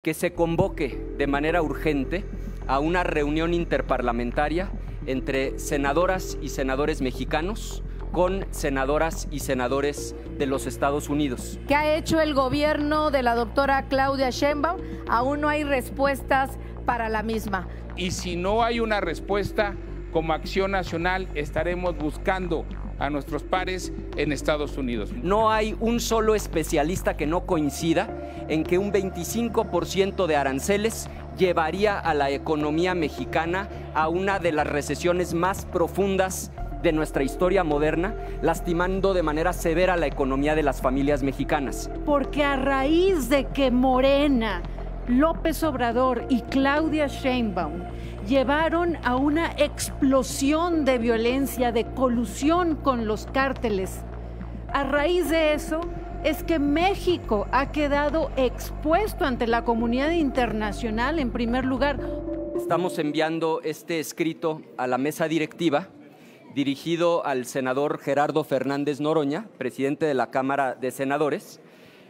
que se convoque de manera urgente a una reunión interparlamentaria entre senadoras y senadores mexicanos con senadoras y senadores de los Estados Unidos. ¿Qué ha hecho el gobierno de la doctora Claudia Sheinbaum? Aún no hay respuestas para la misma. Y si no hay una respuesta, como Acción Nacional estaremos buscando a nuestros pares en Estados Unidos. No hay un solo especialista que no coincida en que un 25% de aranceles llevaría a la economía mexicana a una de las recesiones más profundas de nuestra historia moderna, lastimando de manera severa la economía de las familias mexicanas. Porque a raíz de que Morena, López Obrador y Claudia Sheinbaum llevaron a una explosión de violencia, de colusión con los cárteles, a raíz de eso es que México ha quedado expuesto ante la comunidad internacional en primer lugar. Estamos enviando este escrito a la mesa directiva dirigido al senador Gerardo Fernández Noroña, presidente de la Cámara de Senadores,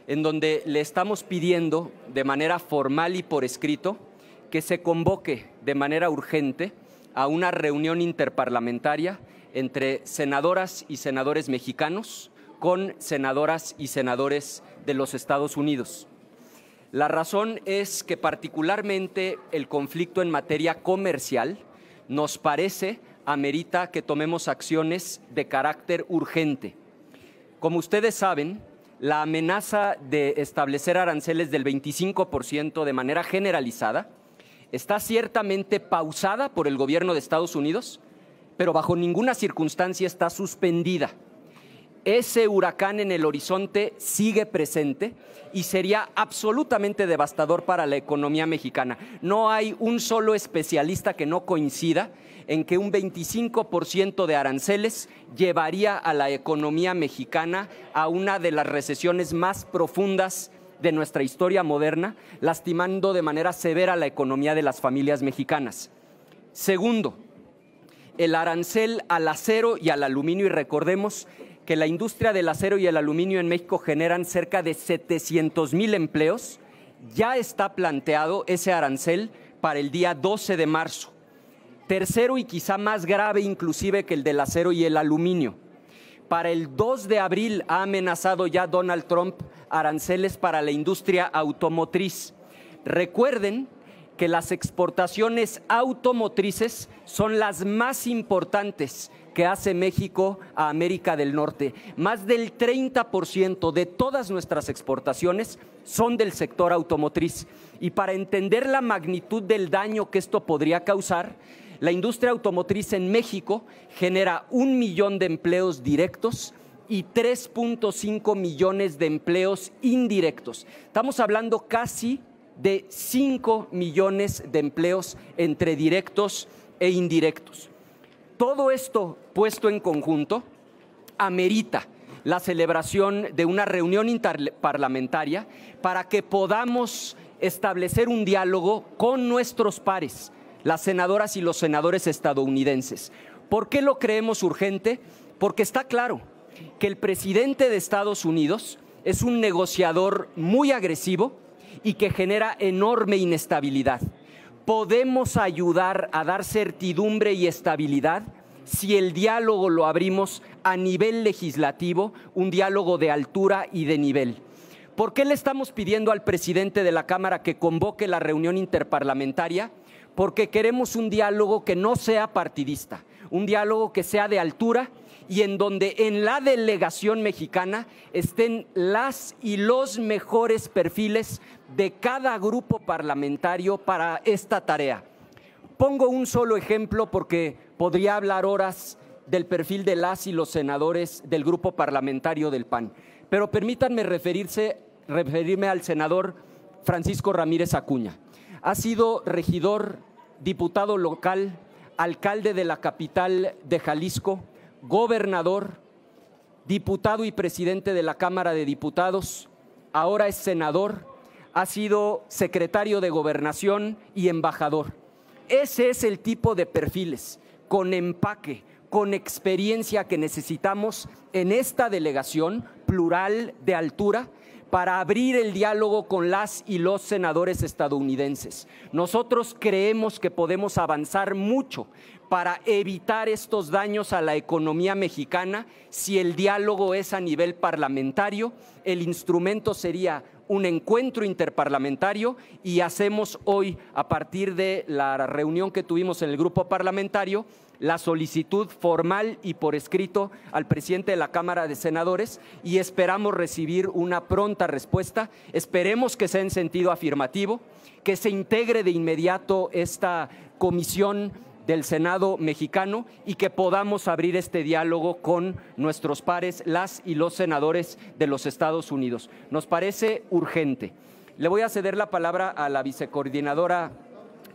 en donde le estamos pidiendo de manera formal y por escrito que se convoque de manera urgente a una reunión interparlamentaria entre senadoras y senadores mexicanos con senadoras y senadores de los Estados Unidos. La razón es que particularmente el conflicto en materia comercial nos parece amerita que tomemos acciones de carácter urgente. Como ustedes saben, la amenaza de establecer aranceles del 25% de manera generalizada está ciertamente pausada por el gobierno de Estados Unidos, pero bajo ninguna circunstancia está suspendida. Ese huracán en el horizonte sigue presente y sería absolutamente devastador para la economía mexicana. No hay un solo especialista que no coincida en que un 25% de aranceles llevaría a la economía mexicana a una de las recesiones más profundas de nuestra historia moderna, lastimando de manera severa la economía de las familias mexicanas. Segundo, el arancel al acero y al aluminio, y recordemos que la industria del acero y el aluminio en México generan cerca de 700,000 empleos, ya está planteado ese arancel para el día 12 de marzo. Tercero, y quizá más grave inclusive que el del acero y el aluminio, para el 2 de abril ha amenazado ya Donald Trump aranceles para la industria automotriz. Recuerden que las exportaciones automotrices son las más importantes que hace México a América del Norte. Más del 30% de todas nuestras exportaciones son del sector automotriz. Y para entender la magnitud del daño que esto podría causar, la industria automotriz en México genera 1 millón de empleos directos y 3.5 millones de empleos indirectos. Estamos hablando casi de 5 millones de empleos entre directos e indirectos. Todo esto puesto en conjunto amerita la celebración de una reunión interparlamentaria para que podamos establecer un diálogo con nuestros pares, las senadoras y los senadores estadounidenses. ¿Por qué lo creemos urgente? Porque está claro que el presidente de Estados Unidos es un negociador muy agresivo y que genera enorme inestabilidad. Podemos ayudar a dar certidumbre y estabilidad si el diálogo lo abrimos a nivel legislativo, un diálogo de altura y de nivel. ¿Por qué le estamos pidiendo al presidente de la Cámara que convoque la reunión interparlamentaria? Porque queremos un diálogo que no sea partidista, un diálogo que sea de altura y en donde en la delegación mexicana estén las y los mejores perfiles de cada grupo parlamentario para esta tarea. Pongo un solo ejemplo porque podría hablar horas del perfil de las y los senadores del grupo parlamentario del PAN, pero permítanme referirme al senador Francisco Ramírez Acuña. Ha sido regidor, diputado local, alcalde de la capital de Jalisco, gobernador, diputado y presidente de la Cámara de Diputados, ahora es senador, ha sido secretario de Gobernación y embajador. Ese es el tipo de perfiles con empaque, con experiencia que necesitamos en esta delegación plural de altura para abrir el diálogo con las y los senadores estadounidenses. Nosotros creemos que podemos avanzar mucho para evitar estos daños a la economía mexicana si el diálogo es a nivel parlamentario. El instrumento sería un encuentro interparlamentario y hacemos hoy, a partir de la reunión que tuvimos en el grupo parlamentario, la solicitud formal y por escrito al presidente de la Cámara de Senadores y esperamos recibir una pronta respuesta. Esperemos que sea en sentido afirmativo, que se integre de inmediato esta comisión del Senado mexicano y que podamos abrir este diálogo con nuestros pares, las y los senadores de los Estados Unidos. Nos parece urgente. Le voy a ceder la palabra a la vicecoordinadora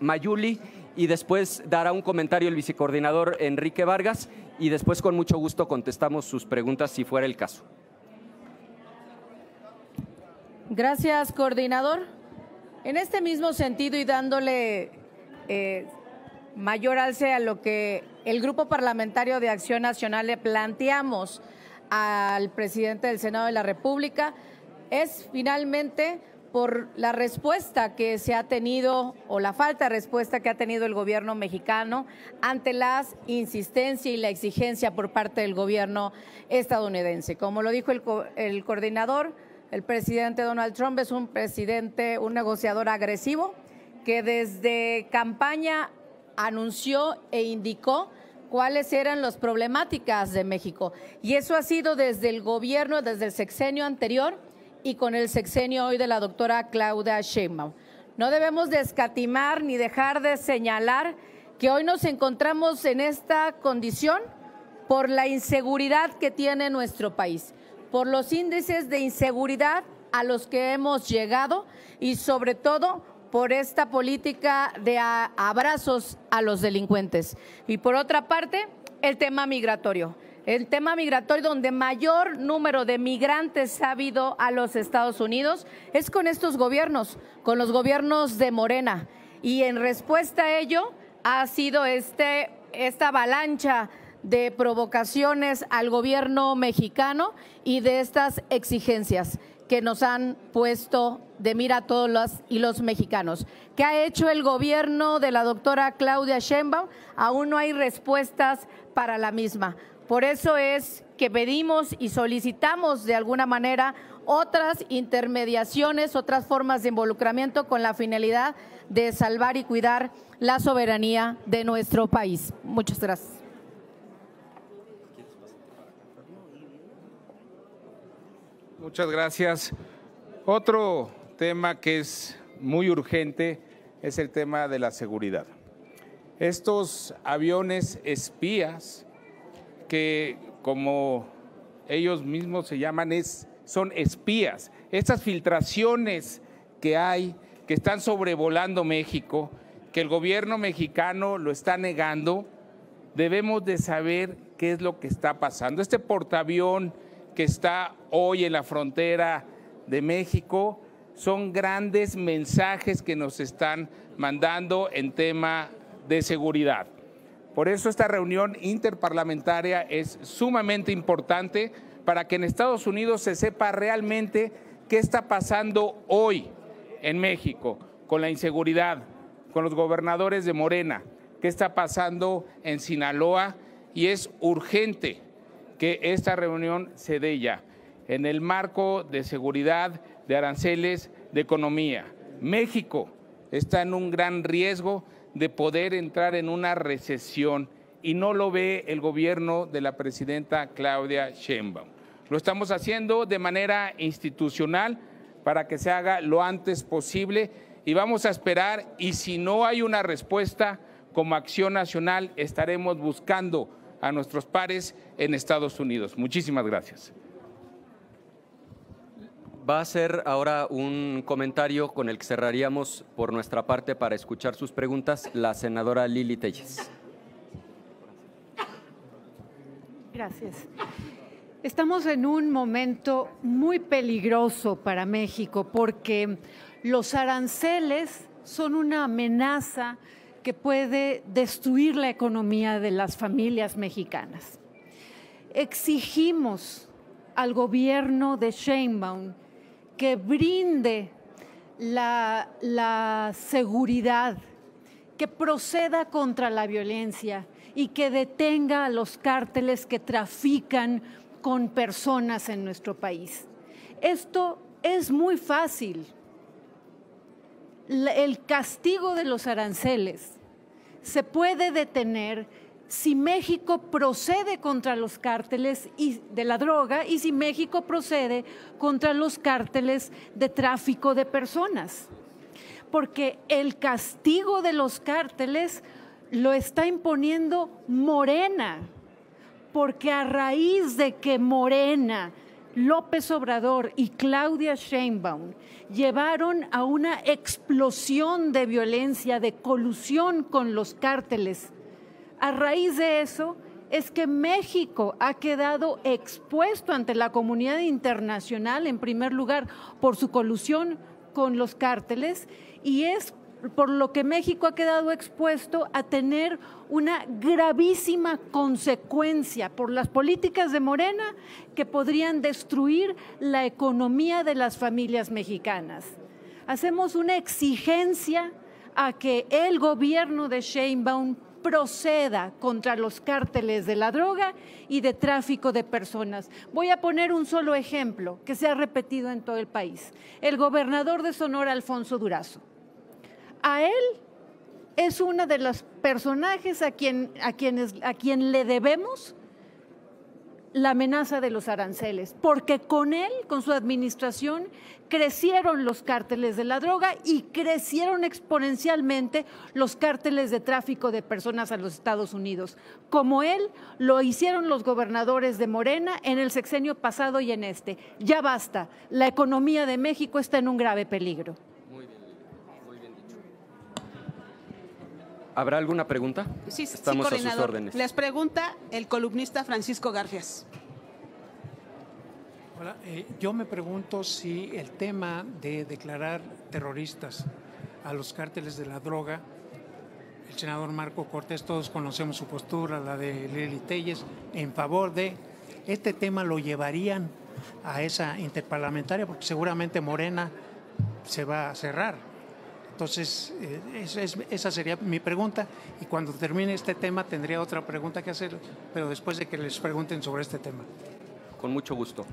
Mayuli y después dará un comentario el vicecoordinador Enrique Vargas y después con mucho gusto contestamos sus preguntas si fuera el caso. Gracias, coordinador. En este mismo sentido y dándole mayor alce a lo que el Grupo Parlamentario de Acción Nacional le planteamos al presidente del Senado de la República, es finalmente por la respuesta que se ha tenido o la falta de respuesta que ha tenido el gobierno mexicano ante la insistencia y la exigencia por parte del gobierno estadounidense. Como lo dijo el coordinador, el presidente Donald Trump es un presidente, un negociador agresivo que desde campaña anunció e indicó cuáles eran las problemáticas de México. Y eso ha sido desde el gobierno, desde el sexenio anterior y con el sexenio hoy de la doctora Claudia Sheinbaum. No debemos de escatimar ni dejar de señalar que hoy nos encontramos en esta condición por la inseguridad que tiene nuestro país, por los índices de inseguridad a los que hemos llegado y sobre todo por esta política de abrazos a los delincuentes. Y por otra parte, el tema migratorio. El tema migratorio donde mayor número de migrantes ha habido a los Estados Unidos es con estos gobiernos, con los gobiernos de Morena. Y en respuesta a ello ha sido esta avalancha de provocaciones al gobierno mexicano y de estas exigencias que nos han puesto de mira a todos los mexicanos. ¿Qué ha hecho el gobierno de la doctora Claudia Sheinbaum? Aún no hay respuestas para la misma. Por eso es que pedimos y solicitamos de alguna manera otras intermediaciones, otras formas de involucramiento con la finalidad de salvar y cuidar la soberanía de nuestro país. Muchas gracias. Muchas gracias. Otro tema que es muy urgente es el tema de la seguridad. Estos aviones espías que, como ellos mismos se llaman, son espías. Estas filtraciones que hay, que están sobrevolando México, que el gobierno mexicano lo está negando, debemos de saber qué es lo que está pasando. Este portaavión que está hoy en la frontera de México son grandes mensajes que nos están mandando en tema de seguridad. Por eso esta reunión interparlamentaria es sumamente importante para que en Estados Unidos se sepa realmente qué está pasando hoy en México con la inseguridad, con los gobernadores de Morena, qué está pasando en Sinaloa, y es urgente que esta reunión se dé ya en el marco de seguridad, de aranceles, de economía. México está en un gran riesgo de poder entrar en una recesión y no lo ve el gobierno de la presidenta Claudia Sheinbaum. Lo estamos haciendo de manera institucional para que se haga lo antes posible y vamos a esperar, y si no hay una respuesta, como Acción Nacional estaremos buscando a nuestros pares en Estados Unidos. Muchísimas gracias. Va a hacer ahora un comentario con el que cerraríamos por nuestra parte para escuchar sus preguntas la senadora Lili Telles. Gracias. Estamos en un momento muy peligroso para México porque los aranceles son una amenaza que puede destruir la economía de las familias mexicanas. Exigimos al gobierno de Sheinbaum que brinde la seguridad, que proceda contra la violencia y que detenga a los cárteles que trafican con personas en nuestro país. Esto es muy fácil. El castigo de los aranceles se puede detener si México procede contra los cárteles de la droga y si México procede contra los cárteles de tráfico de personas. Porque el castigo de los cárteles lo está imponiendo Morena, porque a raíz de que Morena, López Obrador y Claudia Sheinbaum llevaron a una explosión de violencia, de colusión con los cárteles, a raíz de eso es que México ha quedado expuesto ante la comunidad internacional, en primer lugar, por su colusión con los cárteles, y es por lo que México ha quedado expuesto a tener una gravísima consecuencia por las políticas de Morena que podrían destruir la economía de las familias mexicanas. Hacemos una exigencia a que el gobierno de Sheinbaum proceda contra los cárteles de la droga y de tráfico de personas. Voy a poner un solo ejemplo que se ha repetido en todo el país. El gobernador de Sonora, Alfonso Durazo. A él es uno de los personajes a quien le debemos la amenaza de los aranceles, porque con él, con su administración, crecieron los cárteles de la droga y crecieron exponencialmente los cárteles de tráfico de personas a los Estados Unidos. Como él, lo hicieron los gobernadores de Morena en el sexenio pasado y en este. Ya basta, la economía de México está en un grave peligro. Muy bien dicho. ¿Habrá alguna pregunta? Sí, Estamos a sus órdenes. Les pregunta el columnista Francisco Garfias. Hola, yo me pregunto si el tema de declarar terroristas a los cárteles de la droga, el senador Marco Cortés, todos conocemos su postura, la de Lili Telles, en favor de este tema, lo llevarían a esa interparlamentaria, porque seguramente Morena se va a cerrar. Entonces, esa sería mi pregunta, y cuando termine este tema tendría otra pregunta que hacer, pero después de que les pregunten sobre este tema. Con mucho gusto.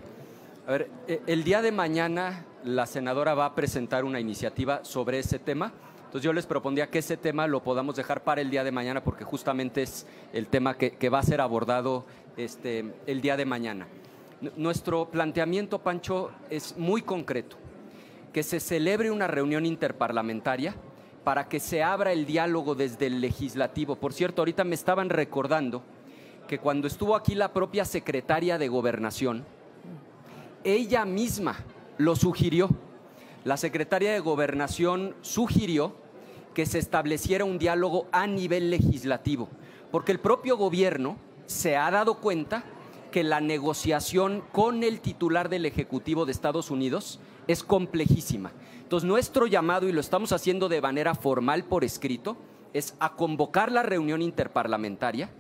A ver, el día de mañana la senadora va a presentar una iniciativa sobre ese tema. Entonces yo les propondría que ese tema lo podamos dejar para el día de mañana, porque justamente es el tema que va a ser abordado el día de mañana. Nuestro planteamiento, Pancho, es muy concreto: que se celebre una reunión interparlamentaria para que se abra el diálogo desde el legislativo. Por cierto, ahorita me estaban recordando que cuando estuvo aquí la propia secretaria de Gobernación, ella misma lo sugirió. La secretaria de Gobernación sugirió que se estableciera un diálogo a nivel legislativo, porque el propio gobierno se ha dado cuenta que la negociación con el titular del Ejecutivo de Estados Unidos es complejísima. Entonces, nuestro llamado, y lo estamos haciendo de manera formal por escrito, es a convocar la reunión interparlamentaria,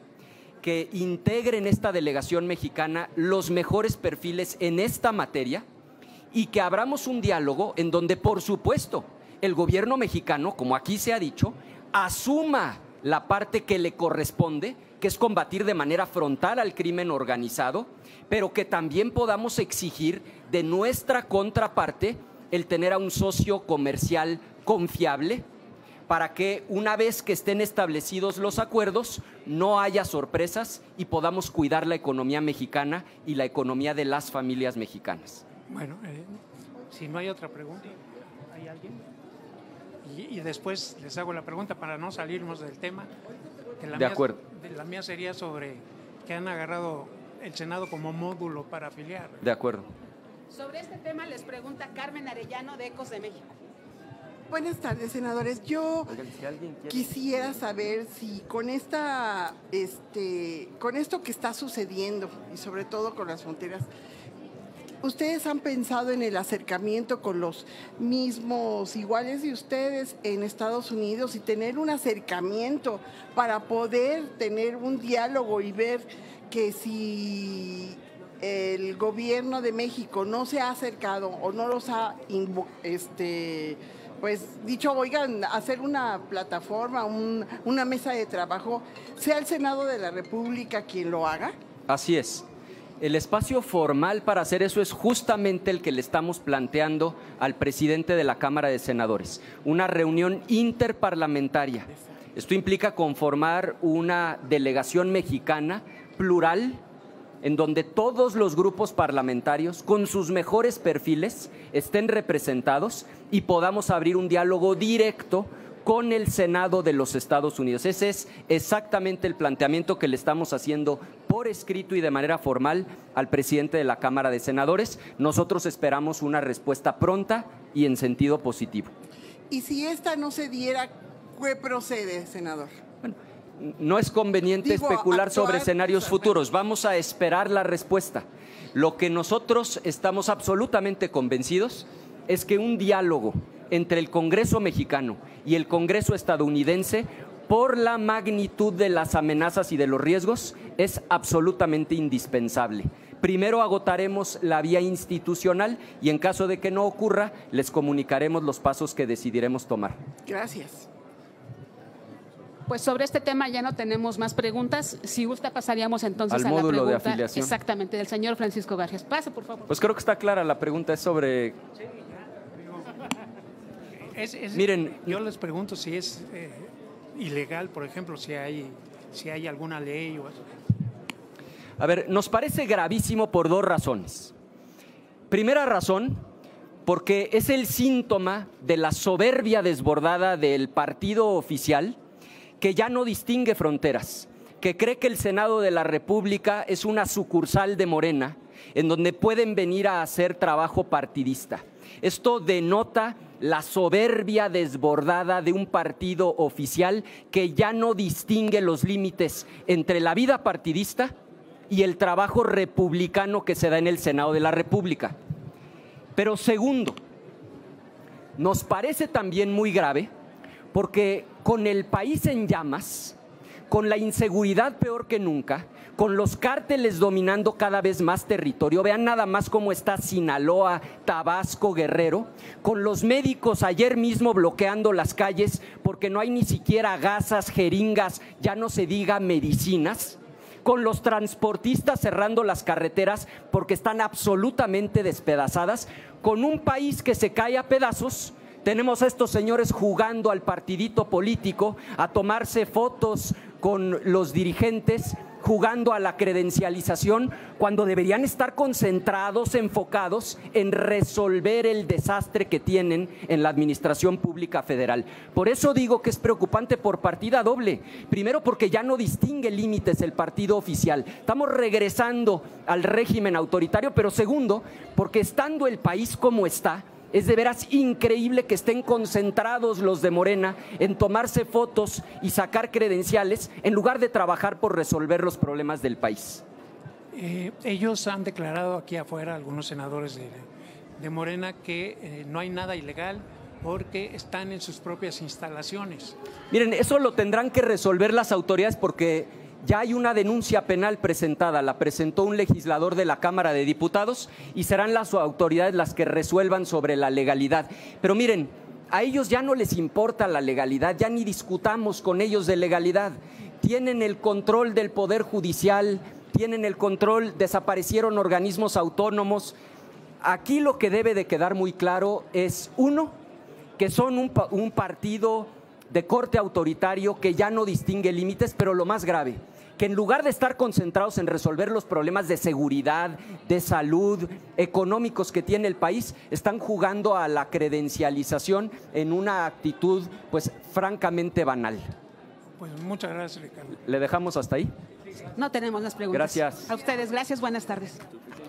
que integren esta delegación mexicana los mejores perfiles en esta materia y que abramos un diálogo en donde, por supuesto, el gobierno mexicano, como aquí se ha dicho, asuma la parte que le corresponde, que es combatir de manera frontal al crimen organizado, pero que también podamos exigir de nuestra contraparte el tener a un socio comercial confiable, para que una vez que estén establecidos los acuerdos no haya sorpresas y podamos cuidar la economía mexicana y la economía de las familias mexicanas. Bueno, si no hay otra pregunta, ¿hay alguien? Y después les hago la pregunta para no salirnos del tema. De acuerdo. La mía sería sobre que han agarrado el Senado como módulo para afiliar. De acuerdo. Sobre este tema les pregunta Carmen Arellano de Ecos de México. Buenas tardes, senadores. Yo quisiera saber si con con esto que está sucediendo y sobre todo con las fronteras, ¿ustedes han pensado en el acercamiento con los mismos iguales de ustedes en Estados Unidos y tener un acercamiento para poder tener un diálogo y ver que si el gobierno de México no se ha acercado o no los ha pues dicho, oigan, hacer una plataforma, una mesa de trabajo, sea el Senado de la República quien lo haga? Así es. El espacio formal para hacer eso es justamente el que le estamos planteando al presidente de la Cámara de Senadores, una reunión interparlamentaria. Esto implica conformar una delegación mexicana plural, en donde todos los grupos parlamentarios, con sus mejores perfiles, estén representados y podamos abrir un diálogo directo con el Senado de los Estados Unidos. Ese es exactamente el planteamiento que le estamos haciendo por escrito y de manera formal al presidente de la Cámara de Senadores. Nosotros esperamos una respuesta pronta y en sentido positivo. Y si esta no se diera, ¿qué procede, senador? Bueno, no es conveniente especular sobre escenarios futuros. Vamos a esperar la respuesta. Lo que nosotros estamos absolutamente convencidos es que un diálogo entre el Congreso mexicano y el Congreso estadounidense, por la magnitud de las amenazas y de los riesgos, es absolutamente indispensable. Primero agotaremos la vía institucional y en caso de que no ocurra, les comunicaremos los pasos que decidiremos tomar. Gracias. Pues sobre este tema ya no tenemos más preguntas. Si gusta, pasaríamos entonces al a la módulo pregunta. de afiliación. Exactamente, del señor Francisco García. Pase, por favor. Pues creo que está clara la pregunta, es sobre… Miren, yo les pregunto si es ilegal, por ejemplo, si hay alguna ley o eso. A ver, nos parece gravísimo por dos razones. Primera razón, porque es el síntoma de la soberbia desbordada del partido oficial, que ya no distingue fronteras, que cree que el Senado de la República es una sucursal de Morena, en donde pueden venir a hacer trabajo partidista. Esto denota la soberbia desbordada de un partido oficial que ya no distingue los límites entre la vida partidista y el trabajo republicano que se da en el Senado de la República. Pero segundo, nos parece también muy grave porque con el país en llamas, con la inseguridad peor que nunca, con los cárteles dominando cada vez más territorio, vean nada más cómo está Sinaloa, Tabasco, Guerrero, con los médicos ayer mismo bloqueando las calles porque no hay ni siquiera gasas, jeringas, ya no se diga medicinas, con los transportistas cerrando las carreteras porque están absolutamente despedazadas, con un país que se cae a pedazos. Tenemos a estos señores jugando al partidito político, a tomarse fotos con los dirigentes, jugando a la credencialización, cuando deberían estar concentrados, enfocados en resolver el desastre que tienen en la administración pública federal. Por eso digo que es preocupante por partida doble. Primero, porque ya no distingue límites el partido oficial. Estamos regresando al régimen autoritario, pero segundo, porque estando el país como está, es de veras increíble que estén concentrados los de Morena en tomarse fotos y sacar credenciales en lugar de trabajar por resolver los problemas del país. Ellos han declarado aquí afuera, algunos senadores de Morena, que no hay nada ilegal porque están en sus propias instalaciones. Miren, eso lo tendrán que resolver las autoridades porque ya hay una denuncia penal presentada, la presentó un legislador de la Cámara de Diputados y serán las autoridades las que resuelvan sobre la legalidad. Pero miren, a ellos ya no les importa la legalidad, ya ni discutamos con ellos de legalidad. Tienen el control del Poder Judicial, tienen el control, desaparecieron organismos autónomos. Aquí lo que debe de quedar muy claro es, uno, que son un partido de corte autoritario que ya no distingue límites, pero lo más grave, que en lugar de estar concentrados en resolver los problemas de seguridad, de salud, económicos que tiene el país, están jugando a la credencialización en una actitud, pues, francamente banal. Pues muchas gracias, Ricardo. ¿Le dejamos hasta ahí? No tenemos las preguntas. Gracias. A ustedes, gracias, buenas tardes.